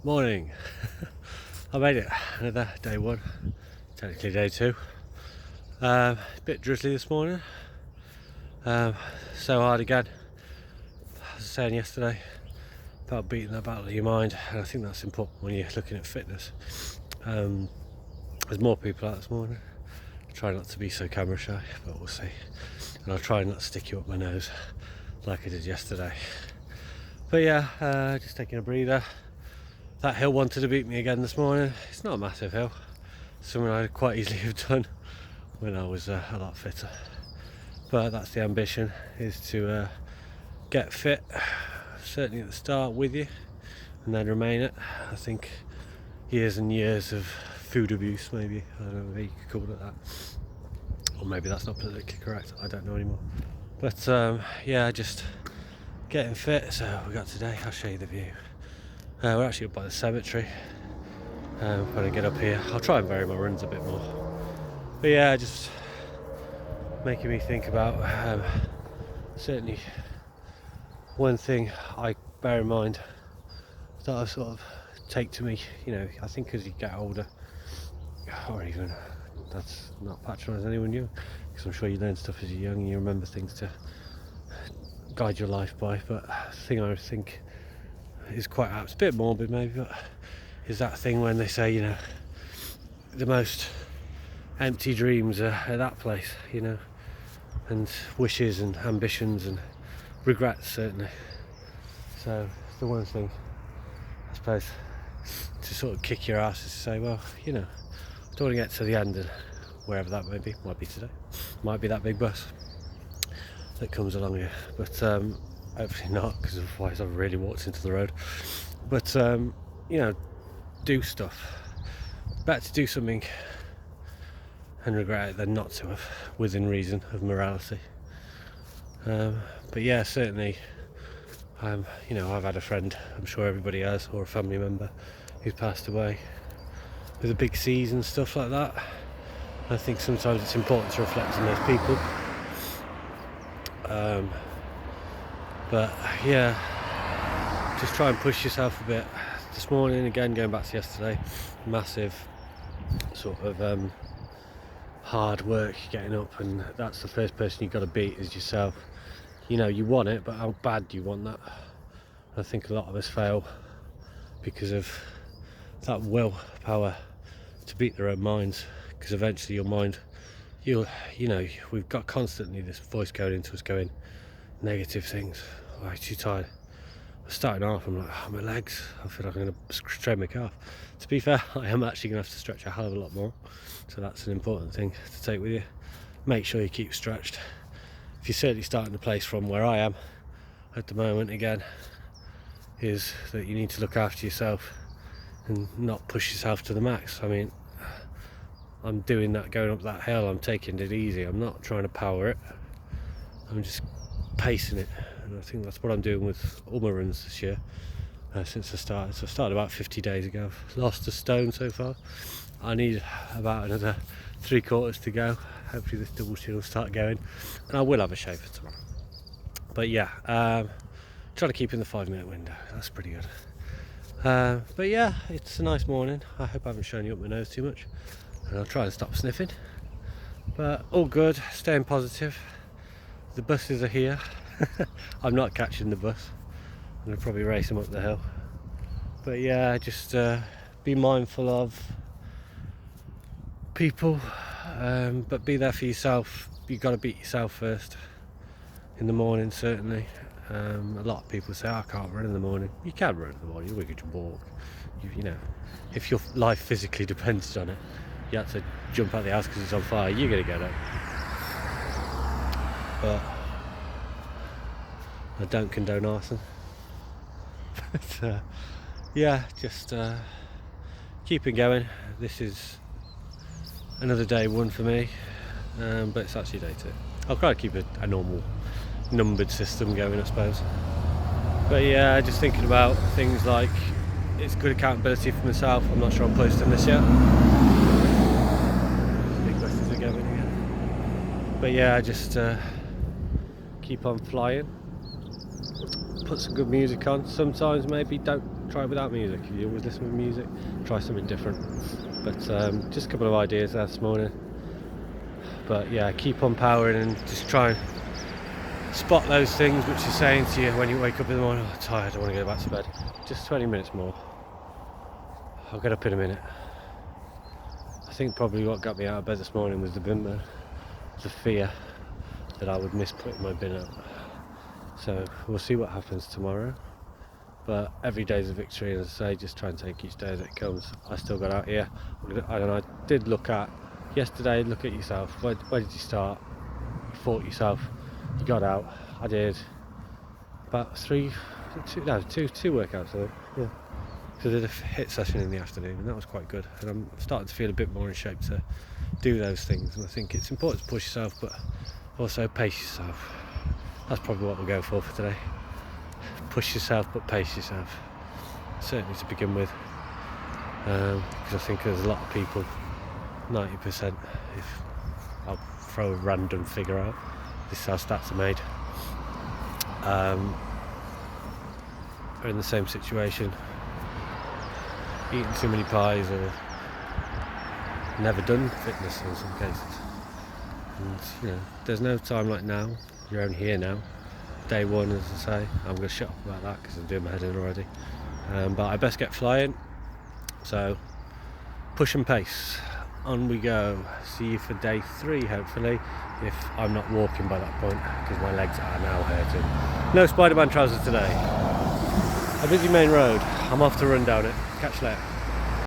Morning. I made it. Another day one, technically day two. A bit drizzly this morning. So hard again. As I was saying yesterday about beating that battle of your mind, and I think that's important when you're looking at fitness. There's more people out this morning. I try not to be so camera shy, but we'll see. And I'll try not to stick you up my nose like I did yesterday. But yeah, just taking a breather. That hill wanted to beat me again this morning. It's not a massive hill. Something I'd quite easily have done when I was a lot fitter. But that's the ambition, is to get fit, certainly at the start with you, and then remain it. I think years and years of food abuse, maybe, I don't know if you could call it that. Or maybe that's not politically correct, I don't know anymore. But yeah, just getting fit. So we got today, I'll show you the view. We're actually up by the cemetery. When I get up here, I'll try and vary my runs a bit more. But yeah, just making me think about certainly one thing I bear in mind that I sort of take to me, I think as you get older, or even, that's not patronising anyone young, because I'm sure you learn stuff as you're young and you remember things to guide your life by, but the thing I think is quite apt, a bit morbid maybe, but is that thing when they say, the most empty dreams are at that place, and wishes and ambitions and regrets, certainly. So the one thing, I suppose, to sort of kick your ass is to say, well, I don't want to get to the end, and wherever that may be, might be today, might be that big bus that comes along here, but hopefully not, because otherwise I've really walked into the road. But do stuff. Better to do something and regret it than not to have, within reason of morality. But yeah, certainly, I've had a friend, I'm sure everybody has, or a family member who's passed away with the big C's and stuff like that. I think sometimes it's important to reflect on those people. But yeah, just try and push yourself a bit. This morning, again, going back to yesterday, massive sort of hard work getting up, and that's the first person you've got to beat is yourself. You want it, but how bad do you want that? I think a lot of us fail because of that willpower to beat their own minds, because eventually your mind, we've got constantly this voice going into us going negative things. Oh, I'm too tired. I'm starting off, I'm like, my legs, I feel like I'm going to strain my calf. To be fair, I am actually going to have to stretch a hell of a lot more, so that's an important thing to take with you. Make sure you keep stretched. If you're certainly starting to place from where I am at the moment, again, is that you need to look after yourself and not push yourself to the max. I mean, I'm doing that going up that hill, I'm taking it easy, I'm not trying to power it, I'm just pacing it, and I think that's what I'm doing with all my runs this year since I started. So I started about 50 days ago. I've lost a stone so far. I need about another 3/4 to go. Hopefully this double chin will start going, and I will have a shave for tomorrow. But yeah, try to keep in the 5-minute window, that's pretty good. But yeah, it's a nice morning. I hope I haven't shown you up my nose too much, and I'll try and stop sniffing. But all good, staying positive. The buses are here. I'm not catching the bus. I'm going to probably race them up the hill. But yeah, just be mindful of people, but be there for yourself. You've got to beat yourself first. In the morning, certainly. A lot of people say, I can't run in the morning. You can run in the morning, you can walk. If your life physically depends on it, you have to jump out the house because it's on fire, you're going to get it. But I don't condone arson. But yeah, just keeping going. This is another day one for me, but it's actually day two. I'll try to keep a normal numbered system going, I suppose. But yeah, just thinking about things like, it's good accountability for myself. I'm not sure I'm posting this yet. Big buses are going again. But yeah, just keep on flying. Put some good music on. Sometimes maybe don't try it without music. If you always listen with music, try something different. But just a couple of ideas there this morning. But yeah, keep on powering and just try and spot those things which you're saying to you when you wake up in the morning. Oh, I'm tired, I want to go back to bed. Just 20 minutes more. I'll get up in a minute. I think probably what got me out of bed this morning was the fear that I would miss putting my bin out. So we'll see what happens tomorrow. But every day's a victory, and as I say, just try and take each day as it comes. I still got out here, and I did look at yesterday. Look at yourself. Where did you start? You fought yourself. You got out. I did about two workouts. I think. Yeah. So I did a HIIT session in the afternoon, and that was quite good. And I'm starting to feel a bit more in shape to do those things. And I think it's important to push yourself, but also pace yourself. That's probably what we'll go for today. Push yourself, but pace yourself. Certainly to begin with, because I think there's a lot of people. 90%, if I'll throw a random figure out. This is how stats are made. Are in the same situation. Eating too many pies or never done fitness in some cases. And there's no time like now. You're only here now. Day one, as I say. I'm going to shut up about that because I'm doing my head in already. But I best get flying. So push and pace. On we go. See you for day 3, hopefully, if I'm not walking by that point, because my legs are now hurting. No Spider-Man trousers today. A busy main road. I'm off to run down it. Catch you later.